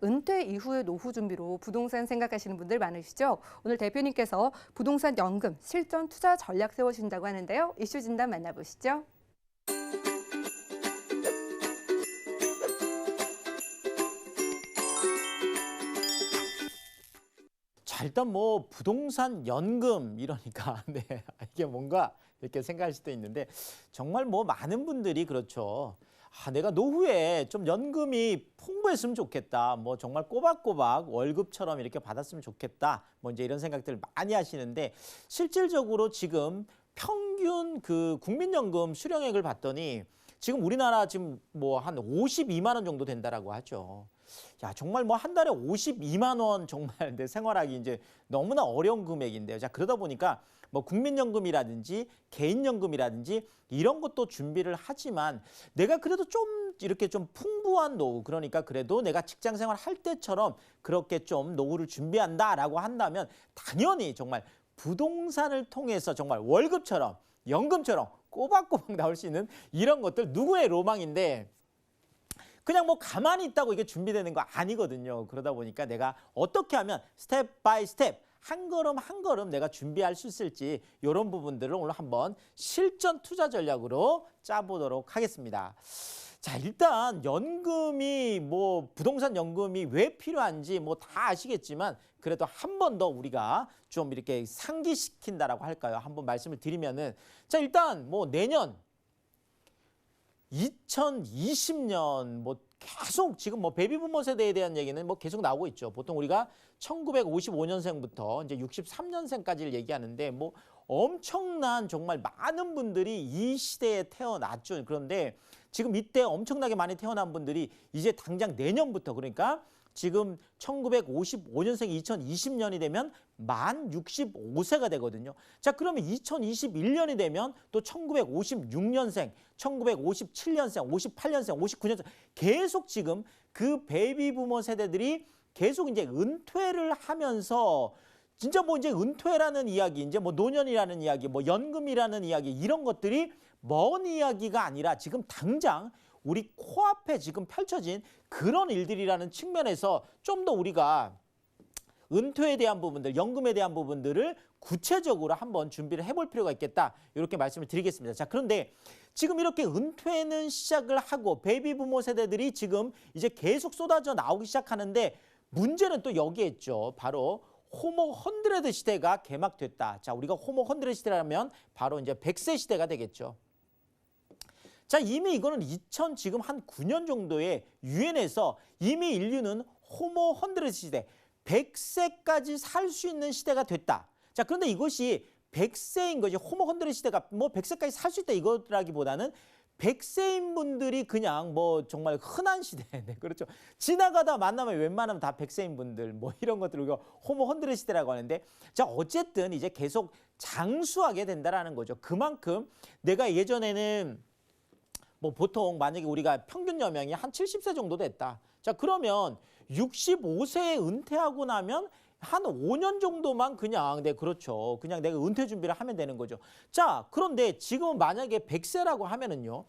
은퇴 이후의 노후 준비로 부동산 생각하시는 분들 많으시죠? 오늘 대표님께서 부동산 연금 실전 투자 전략 세우신다고 하는데요. 이슈 진단 만나보시죠. 자, 일단 뭐 부동산 연금 이러니까 네, 이게 뭔가 이렇게 생각할 수도 있는데 정말 뭐 많은 분들이 그렇죠. 내가 노후에 좀 연금이 풍부했으면 좋겠다. 뭐 정말 꼬박꼬박 월급처럼 이렇게 받았으면 좋겠다. 뭐 이제 이런 생각들을 많이 하시는데 실질적으로 지금 평균 그 국민연금 수령액을 봤더니 지금 우리나라 지금 뭐 한 52만 원 정도 된다라고 하죠. 야, 정말 뭐 한 달에 52만 원 정말 내 생활하기 이제 너무나 어려운 금액인데요. 자, 그러다 보니까 뭐 국민연금이라든지 개인연금이라든지 이런 것도 준비를 하지만 내가 그래도 좀 이렇게 좀 풍부한 노후, 그러니까 그래도 내가 직장 생활 할 때처럼 그렇게 좀 노후를 준비한다라고 한다면 당연히 정말 부동산을 통해서 정말 월급처럼 연금처럼 꼬박꼬박 나올 수 있는 이런 것들 누구의 로망인데 그냥 뭐 가만히 있다고 이게 준비되는 거 아니거든요. 그러다 보니까 내가 어떻게 하면 스텝 바이 스텝 한 걸음 한 걸음 내가 준비할 수 있을지 이런 부분들을 오늘 한번 실전 투자 전략으로 짜보도록 하겠습니다. 자, 일단 연금이 뭐 부동산 연금이 왜 필요한지 뭐 다 아시겠지만 그래도 한 번 더 우리가 좀 이렇게 상기시킨다라고 할까요? 한번 말씀을 드리면은 자, 일단 뭐 내년 2020년 뭐 계속 지금 뭐 베이비부머 세대에 대한 얘기는 뭐 계속 나오고 있죠. 보통 우리가 1955년생부터 이제 63년생까지를 얘기하는데 뭐 엄청난 정말 많은 분들이 이 시대에 태어났죠. 그런데 지금 이때 엄청나게 많이 태어난 분들이 이제 당장 내년부터 그러니까 지금 1955년생 2020년이 되면 만 65세가 되거든요. 자, 그러면 2021년이 되면 또 1956년생, 1957년생, 58년생, 59년생 계속 지금 그 베이비부머 세대들이 계속 이제 은퇴를 하면서 진짜 뭐 이제 은퇴라는 이야기, 이제 뭐 노년이라는 이야기, 뭐 연금이라는 이야기 이런 것들이 먼 이야기가 아니라 지금 당장 우리 코앞에 지금 펼쳐진 그런 일들이라는 측면에서 좀 더 우리가 은퇴에 대한 부분들, 연금에 대한 부분들을 구체적으로 한번 준비를 해볼 필요가 있겠다. 이렇게 말씀을 드리겠습니다. 자, 그런데 지금 이렇게 은퇴는 시작을 하고 베이비부머 세대들이 지금 이제 계속 쏟아져 나오기 시작하는데 문제는 또 여기에 있죠. 바로 호모 헌드레드 시대가 개막됐다. 자, 우리가 호모 헌드레드 시대라면 바로 이제 100세 시대가 되겠죠. 자, 이미 이거는 지금 한 9년 정도에 유엔에서 이미 인류는 호모 헌드레드 시대, 100세까지 살 수 있는 시대가 됐다. 자, 그런데 이것이 100세인 거지. 호모 헌드레드 시대가 뭐 100세까지 살 수 있다 이거라기보다는 100세인 분들이 그냥 뭐 정말 흔한 시대. 네, 그렇죠. 지나가다 만나면 웬만하면 다 100세인 분들 뭐 이런 것들을 우리가 호모 헌드레드 시대라고 하는데 자, 어쨌든 이제 계속 장수하게 된다라는 거죠. 그만큼 내가 예전에는 뭐 보통 만약에 우리가 평균 여명이 한 70세 정도 됐다. 자, 그러면 65세에 은퇴하고 나면 한 5년 정도만 그냥 네, 그렇죠. 그냥 내가 은퇴 준비를 하면 되는 거죠. 자, 그런데 지금은 만약에 100세라고 하면은요.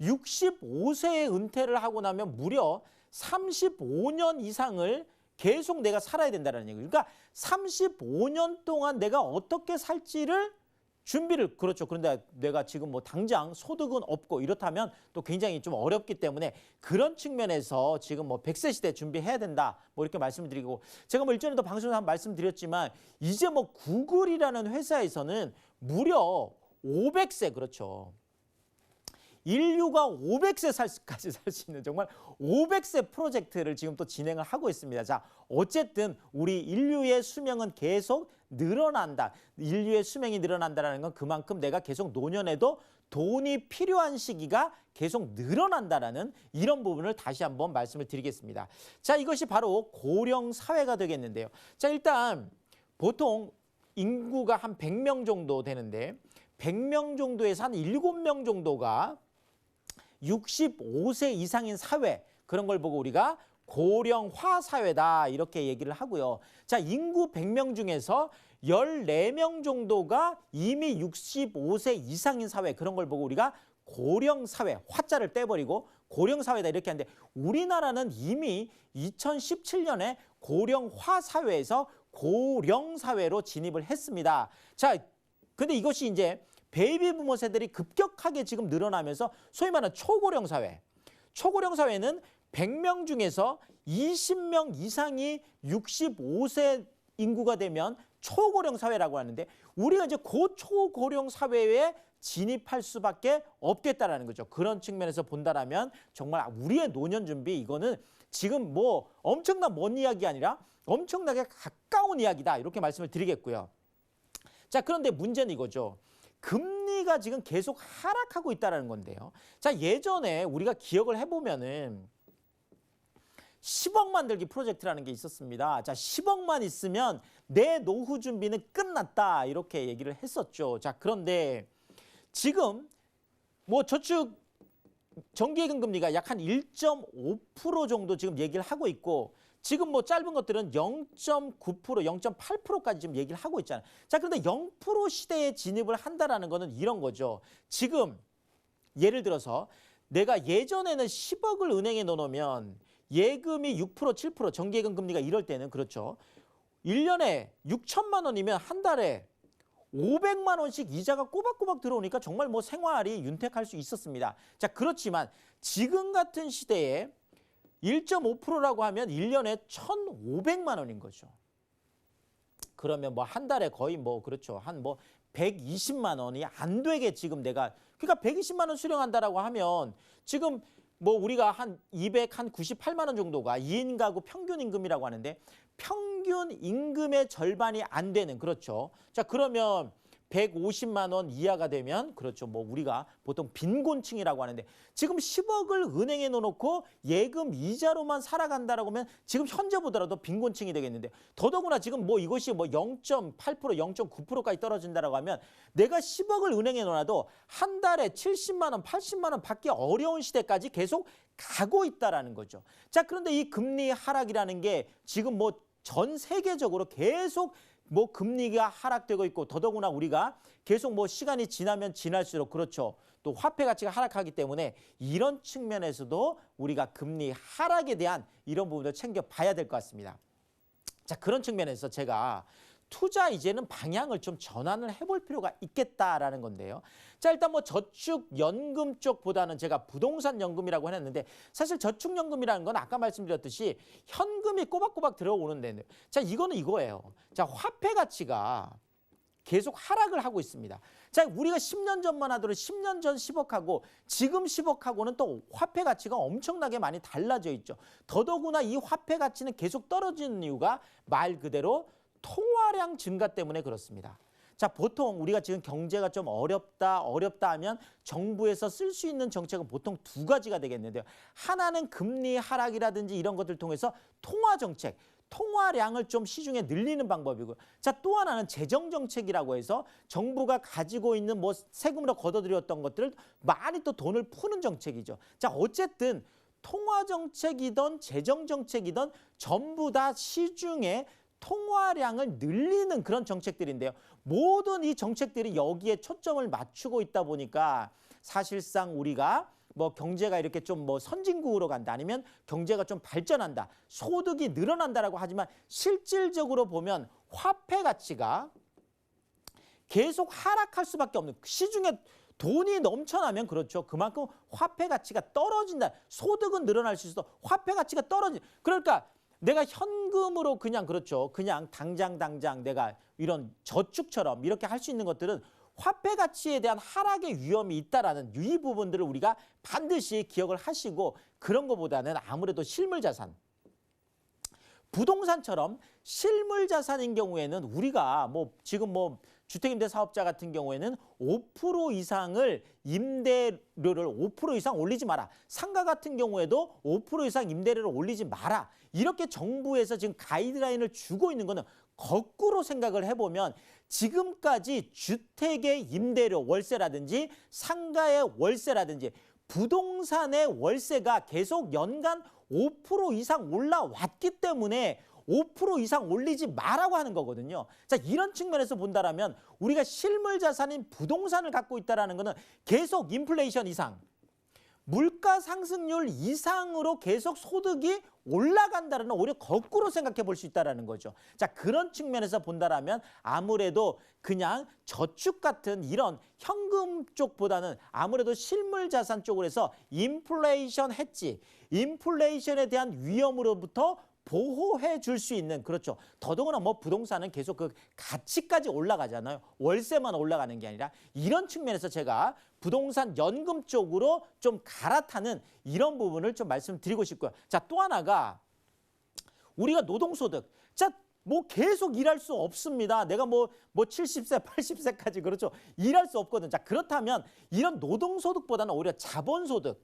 65세에 은퇴를 하고 나면 무려 35년 이상을 계속 내가 살아야 된다는 얘기예요. 그러니까 35년 동안 내가 어떻게 살지를 준비를 그렇죠. 그런데 내가 지금 뭐 당장 소득은 없고 이렇다면 또 굉장히 좀 어렵기 때문에 그런 측면에서 지금 뭐 100세 시대 준비해야 된다. 뭐 이렇게 말씀을 드리고 제가 뭐 일전에도 방송에서 한번 말씀드렸지만 이제 뭐 구글이라는 회사에서는 무려 500세 그렇죠. 인류가 500세까지 살 수 있는 정말 500세 프로젝트를 지금 또 진행을 하고 있습니다. 자, 어쨌든 우리 인류의 수명은 계속 늘어난다. 인류의 수명이 늘어난다는 건 그만큼 내가 계속 노년에도 돈이 필요한 시기가 계속 늘어난다라는 이런 부분을 다시 한번 말씀을 드리겠습니다. 자, 이것이 바로 고령 사회가 되겠는데요. 자, 일단 보통 인구가 한 100명 정도 되는데 100명 정도에서 한 7명 정도가 65세 이상인 사회 그런 걸 보고 우리가 고령화 사회다 이렇게 얘기를 하고요. 자, 인구 100명 중에서 14명 정도가 이미 65세 이상인 사회 그런 걸 보고 우리가 고령사회, 화자를 떼버리고 고령사회다 이렇게 하는데 우리나라는 이미 2017년에 고령화 사회에서 고령사회로 진입을 했습니다. 자, 근데 이것이 이제 베이비 부모 세대들이 급격하게 지금 늘어나면서 소위 말하는 초고령 사회. 초고령 사회는 100명 중에서 20명 이상이 65세 인구가 되면 초고령 사회라고 하는데 우리가 이제 고초고령 사회에 진입할 수밖에 없겠다라는 거죠. 그런 측면에서 본다라면 정말 우리의 노년 준비 이거는 지금 뭐 엄청난 먼 이야기 아니라 엄청나게 가까운 이야기다 이렇게 말씀을 드리겠고요. 자, 그런데 문제는 이거죠. 금리가 지금 계속 하락하고 있다는 건데요. 자, 예전에 우리가 기억을 해보면은 10억 만들기 프로젝트라는 게 있었습니다. 자, 10억만 있으면 내 노후 준비는 끝났다 이렇게 얘기를 했었죠. 자, 그런데 지금 뭐 저축 정기예금 금리가 약 한 1.5% 정도 지금 얘기를 하고 있고 지금 뭐 짧은 것들은 0.9%, 0.8%까지 지금 얘기를 하고 있잖아요. 자, 그런데 0% 시대에 진입을 한다라는 거는 이런 거죠. 지금 예를 들어서 내가 예전에는 10억을 은행에 넣어놓으면 예금이 6%, 7% 정기예금 금리가 이럴 때는 그렇죠. 1년에 6천만 원이면 한 달에 500만 원씩 이자가 꼬박꼬박 들어오니까 정말 뭐 생활이 윤택할 수 있었습니다. 자, 그렇지만 지금 같은 시대에 1.5%라고 하면 1년에 1,500만 원인 거죠. 그러면 뭐 한 달에 거의 뭐 그렇죠. 한 뭐 120만 원이 안 되게 지금 내가 그러니까 120만 원 수령한다라고 하면 지금 뭐 우리가 한 98만 원 정도가 2인 가구 평균 임금이라고 하는데 평균 임금의 절반이 안 되는 그렇죠. 자, 그러면 150만 원 이하가 되면 그렇죠. 뭐 우리가 보통 빈곤층이라고 하는데 지금 10억을 은행에 넣어놓고 예금 이자로만 살아간다라고 하면 지금 현재 보더라도 빈곤층이 되겠는데 더더구나 지금 뭐 이것이 뭐 0.8%, 0.9%까지 떨어진다라고 하면 내가 10억을 은행에 넣어놔도 한 달에 70만 원, 80만 원 받기 어려운 시대까지 계속 가고 있다라는 거죠. 자, 그런데 이 금리 하락이라는 게 지금 뭐 전 세계적으로 계속 뭐 금리가 하락되고 있고 더더구나 우리가 계속 뭐 시간이 지나면 지날수록 그렇죠. 또 화폐 가치가 하락하기 때문에 이런 측면에서도 우리가 금리 하락에 대한 이런 부분도 챙겨봐야 될 것 같습니다. 자, 그런 측면에서 제가 투자 이제는 방향을 좀 전환을 해볼 필요가 있겠다라는 건데요. 자, 일단 뭐 저축연금 쪽보다는 제가 부동산 연금이라고 해놨는데 사실 저축연금이라는 건 아까 말씀드렸듯이 현금이 꼬박꼬박 들어오는데 자, 이거는 이거예요. 자, 화폐 가치가 계속 하락을 하고 있습니다. 자, 우리가 10년 전만 하더라도 10년 전 10억하고 지금 10억하고는 또 화폐 가치가 엄청나게 많이 달라져 있죠. 더더구나 이 화폐 가치는 계속 떨어지는 이유가 말 그대로 통화량 증가 때문에 그렇습니다. 자, 보통 우리가 지금 경제가 좀 어렵다 하면 정부에서 쓸 수 있는 정책은 보통 두 가지가 되겠는데요. 하나는 금리 하락이라든지 이런 것들 통해서 통화 정책, 통화량을 좀 시중에 늘리는 방법이고요. 자, 또 하나는 재정 정책이라고 해서 정부가 가지고 있는 뭐 세금으로 걷어들였던 것들을 많이 또 돈을 푸는 정책이죠. 자, 어쨌든 통화 정책이든 재정 정책이든 전부 다 시중에 통화량을 늘리는 그런 정책들인데요. 모든 이 정책들이 여기에 초점을 맞추고 있다 보니까 사실상 우리가 뭐 경제가 이렇게 좀 뭐 선진국으로 간다 아니면 경제가 좀 발전한다, 소득이 늘어난다라고 하지만 실질적으로 보면 화폐 가치가 계속 하락할 수밖에 없는 시중에 돈이 넘쳐나면 그렇죠. 그만큼 화폐 가치가 떨어진다. 소득은 늘어날 수 있어도 화폐 가치가 떨어진. 그러니까 내가 현금으로 그냥 그렇죠. 그냥 당장 내가 이런 저축처럼 이렇게 할 수 있는 것들은 화폐 가치에 대한 하락의 위험이 있다라는 이 부분들을 우리가 반드시 기억을 하시고 그런 것보다는 아무래도 실물 자산, 부동산처럼 실물 자산인 경우에는 우리가 뭐 지금 뭐 주택임대 사업자 같은 경우에는 5% 이상을 임대료를 5% 이상 올리지 마라. 상가 같은 경우에도 5% 이상 임대료를 올리지 마라. 이렇게 정부에서 지금 가이드라인을 주고 있는 거는 거꾸로 생각을 해보면 지금까지 주택의 임대료 월세라든지 상가의 월세라든지 부동산의 월세가 계속 연간 5% 이상 올라왔기 때문에 5% 이상 올리지 마라고 하는 거거든요. 자, 이런 측면에서 본다라면 우리가 실물 자산인 부동산을 갖고 있다라는 거는 계속 인플레이션 이상, 물가 상승률 이상으로 계속 소득이 올라간다는 오히려 거꾸로 생각해 볼 수 있다는 거죠. 자, 그런 측면에서 본다라면 아무래도 그냥 저축 같은 이런 현금 쪽보다는 아무래도 실물 자산 쪽으로 해서 인플레이션 해지, 인플레이션에 대한 위험으로부터 보호해 줄 수 있는, 그렇죠. 더더구나 뭐 부동산은 계속 그 가치까지 올라가잖아요. 월세만 올라가는 게 아니라 이런 측면에서 제가 부동산 연금 쪽으로 좀 갈아타는 이런 부분을 좀 말씀드리고 싶고요. 자, 또 하나가 우리가 노동소득. 자, 뭐 계속 일할 수 없습니다. 내가 뭐 70세, 80세까지 그렇죠. 일할 수 없거든. 자, 그렇다면 이런 노동소득보다는 오히려 자본소득.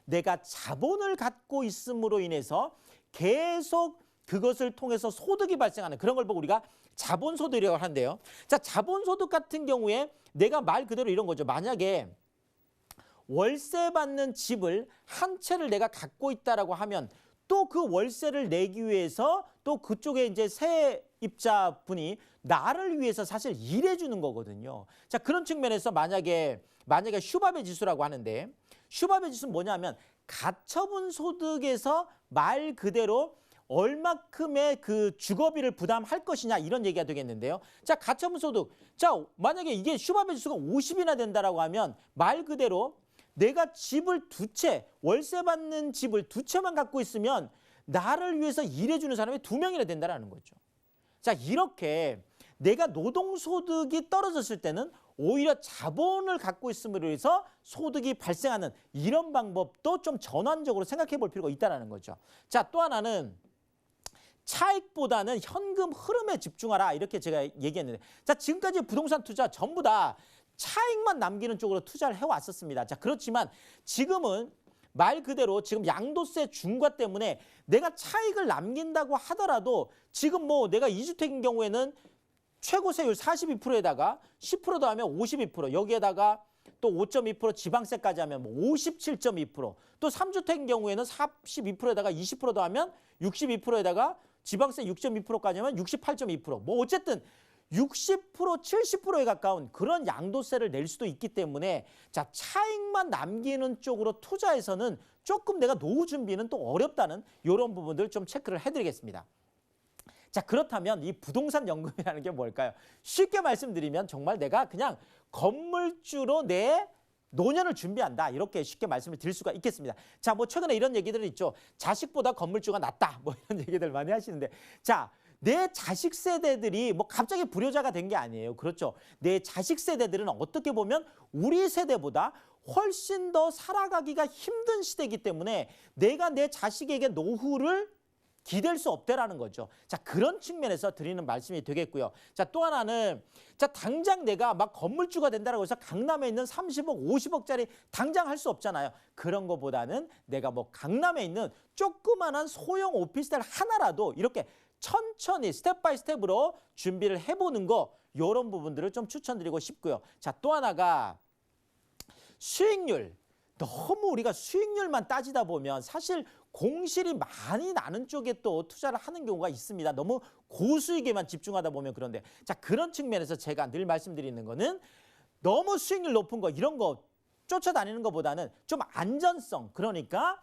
내가 자본을 갖고 있음으로 인해서 계속 그것을 통해서 소득이 발생하는 그런 걸 보고 우리가 자본소득이라고 하는데요. 자, 자본소득 같은 경우에 내가 말 그대로 이런 거죠. 만약에 월세 받는 집을 한 채를 내가 갖고 있다라고 하면 또 그 월세를 내기 위해서 또 그쪽에 이제 세입자분이 나를 위해서 사실 일해 주는 거거든요. 자, 그런 측면에서 만약에 슈바베 지수라고 하는데 슈바베 지수는 뭐냐면 가처분 소득에서 말 그대로 얼마큼의 그 주거비를 부담할 것이냐 이런 얘기가 되겠는데요. 자, 가처분 소득. 자, 만약에 이게 슈바베 지수가 50이나 된다라고 하면 말 그대로 내가 집을 두 채, 월세 받는 집을 두 채만 갖고 있으면 나를 위해서 일해주는 사람이 2명이나 된다는 거죠. 자, 이렇게 내가 노동소득이 떨어졌을 때는 오히려 자본을 갖고 있음으로 해서 소득이 발생하는 이런 방법도 좀 전환적으로 생각해 볼 필요가 있다는 거죠. 자, 또 하나는 차익보다는 현금 흐름에 집중하라 이렇게 제가 얘기했는데, 자, 지금까지 부동산 투자 전부 다 차익만 남기는 쪽으로 투자를 해왔었습니다. 자, 그렇지만 지금은 말 그대로 지금 양도세 중과 때문에 내가 차익을 남긴다고 하더라도 지금 뭐 내가 2주택인 경우에는 최고세율 42%에다가 10% 더하면 52%, 여기에다가 또 5.2% 지방세까지 하면 뭐 57.2%, 또 3주택인 경우에는 42%에다가 20% 더하면 62%에다가 지방세 6.2%까지 하면 68.2%, 뭐 어쨌든 60%, 70%에 가까운 그런 양도세를 낼 수도 있기 때문에 자, 차익만 남기는 쪽으로 투자해서는 조금 내가 노후 준비는 또 어렵다는 이런 부분들 좀 체크를 해드리겠습니다. 자, 그렇다면 이 부동산 연금이라는 게 뭘까요? 쉽게 말씀드리면 정말 내가 그냥 건물주로 내 노년을 준비한다 이렇게 쉽게 말씀을 드릴 수가 있겠습니다. 자, 뭐 최근에 이런 얘기들이 있죠. 자식보다 건물주가 낫다 뭐 이런 얘기들 많이 하시는데, 자, 내 자식 세대들이 뭐 갑자기 불효자가 된 게 아니에요. 그렇죠. 내 자식 세대들은 어떻게 보면 우리 세대보다 훨씬 더 살아가기가 힘든 시대이기 때문에 내가 내 자식에게 노후를 기댈 수 없다라는 거죠. 자, 그런 측면에서 드리는 말씀이 되겠고요. 자, 또 하나는 자, 당장 내가 막 건물주가 된다라고 해서 강남에 있는 30억, 50억짜리 당장 할 수 없잖아요. 그런 거보다는 내가 뭐 강남에 있는 조그만한 소형 오피스텔 하나라도 이렇게 천천히 스텝 바이 스텝으로 준비를 해보는 거, 이런 부분들을 좀 추천드리고 싶고요. 자, 또 하나가 수익률. 너무 우리가 수익률만 따지다 보면 사실 공실이 많이 나는 쪽에 또 투자를 하는 경우가 있습니다. 너무 고수익에만 집중하다 보면. 그런데 자, 그런 측면에서 제가 늘 말씀드리는 거는 너무 수익률 높은 거 이런 거 쫓아다니는 것보다는 좀 안전성, 그러니까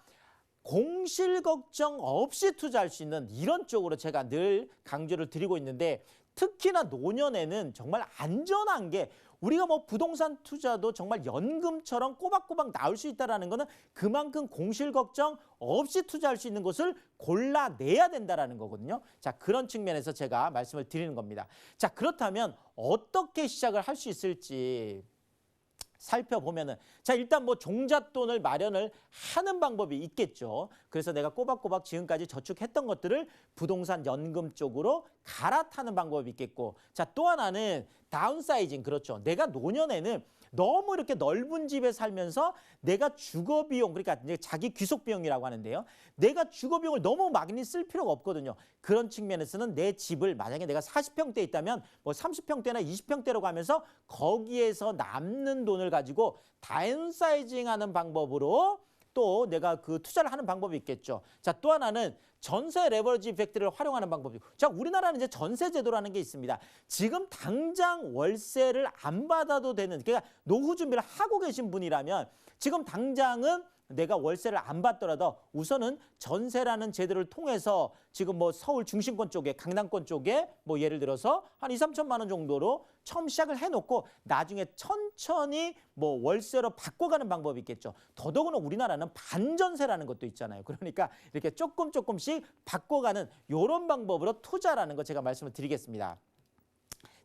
공실 걱정 없이 투자할 수 있는 이런 쪽으로 제가 늘 강조를 드리고 있는데, 특히나 노년에는 정말 안전한 게 우리가 뭐 부동산 투자도 정말 연금처럼 꼬박꼬박 나올 수 있다는 거는 그만큼 공실 걱정 없이 투자할 수 있는 것을 골라내야 된다는 거거든요. 자, 그런 측면에서 제가 말씀을 드리는 겁니다. 자, 그렇다면 어떻게 시작을 할 수 있을지 살펴보면은, 자, 일단 뭐 종잣돈을 마련을 하는 방법이 있겠죠. 그래서 내가 꼬박꼬박 지금까지 저축했던 것들을 부동산 연금 쪽으로 갈아타는 방법이 있겠고, 자, 또 하나는 다운사이징. 그렇죠. 내가 노년에는 너무 이렇게 넓은 집에 살면서 내가 주거비용, 그러니까 이제 자기 귀속비용이라고 하는데요. 내가 주거비용을 너무 많이 쓸 필요가 없거든요. 그런 측면에서는 내 집을 만약에 내가 40평대 있다면 뭐 30평대나 20평대로 가면서 거기에서 남는 돈을 가지고 다운사이징하는 방법으로 또 내가 그 투자를 하는 방법이 있겠죠. 자, 또 하나는 전세 레버리지 이펙트를 활용하는 방법이고. 자, 우리나라는 이제 전세 제도라는 게 있습니다. 지금 당장 월세를 안 받아도 되는, 그러니까 노후 준비를 하고 계신 분이라면 지금 당장은 내가 월세를 안 받더라도 우선은 전세라는 제도를 통해서 지금 뭐 서울 중심권 쪽에, 강남권 쪽에 뭐 예를 들어서 한 2, 3천만 원 정도로 처음 시작을 해놓고 나중에 천천히 뭐 월세로 바꿔가는 방법이 있겠죠. 더더구나 우리나라는 반전세라는 것도 있잖아요. 그러니까 이렇게 조금씩 바꿔가는 이런 방법으로 투자라는 거 제가 말씀을 드리겠습니다.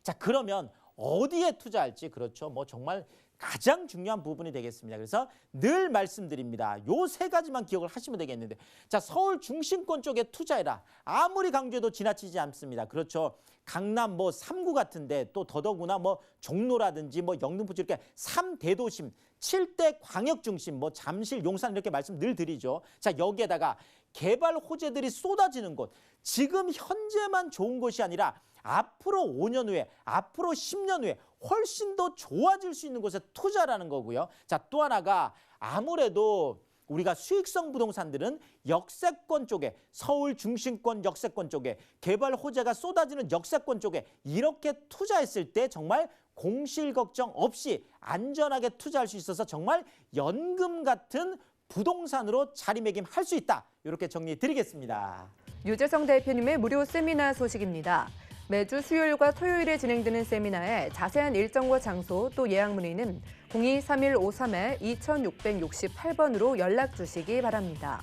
자, 그러면 어디에 투자할지, 그렇죠. 뭐 정말 가장 중요한 부분이 되겠습니다. 그래서 늘 말씀드립니다. 요 세 가지만 기억을 하시면 되겠는데, 자, 서울 중심권 쪽에 투자해라. 아무리 강조해도 지나치지 않습니다. 그렇죠. 강남 뭐 3구 같은데, 또 더더구나 뭐 종로라든지 뭐 영등포 이렇게 3대도심, 7대 광역 중심, 뭐 잠실, 용산 이렇게 말씀 늘 드리죠. 자, 여기에다가 개발 호재들이 쏟아지는 곳, 지금 현재만 좋은 곳이 아니라 앞으로 5년 후에, 앞으로 10년 후에 훨씬 더 좋아질 수 있는 곳에 투자라는 거고요. 자, 또 하나가 아무래도 우리가 수익성 부동산들은 역세권 쪽에, 서울 중심권 역세권 쪽에, 개발 호재가 쏟아지는 역세권 쪽에 이렇게 투자했을 때 정말 공실 걱정 없이 안전하게 투자할 수 있어서 정말 연금 같은 부동산으로 자리매김할 수 있다. 이렇게 정리해 드리겠습니다. 유재성 대표님의 무료 세미나 소식입니다. 매주 수요일과 토요일에 진행되는 세미나에 자세한 일정과 장소 또 예약 문의는 02-3153-2668번으로 연락 주시기 바랍니다.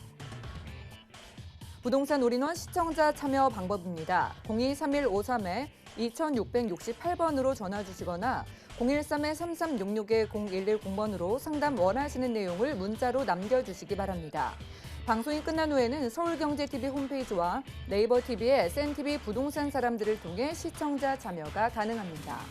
부동산 올인원 시청자 참여 방법입니다. 02-3153-2668번으로 전화 주시거나 013-3366-0110번으로 상담 원하시는 내용을 문자로 남겨주시기 바랍니다. 방송이 끝난 후에는 서울경제TV 홈페이지와 네이버 TV의 센TV 부동산 사람들을 통해 시청자 참여가 가능합니다.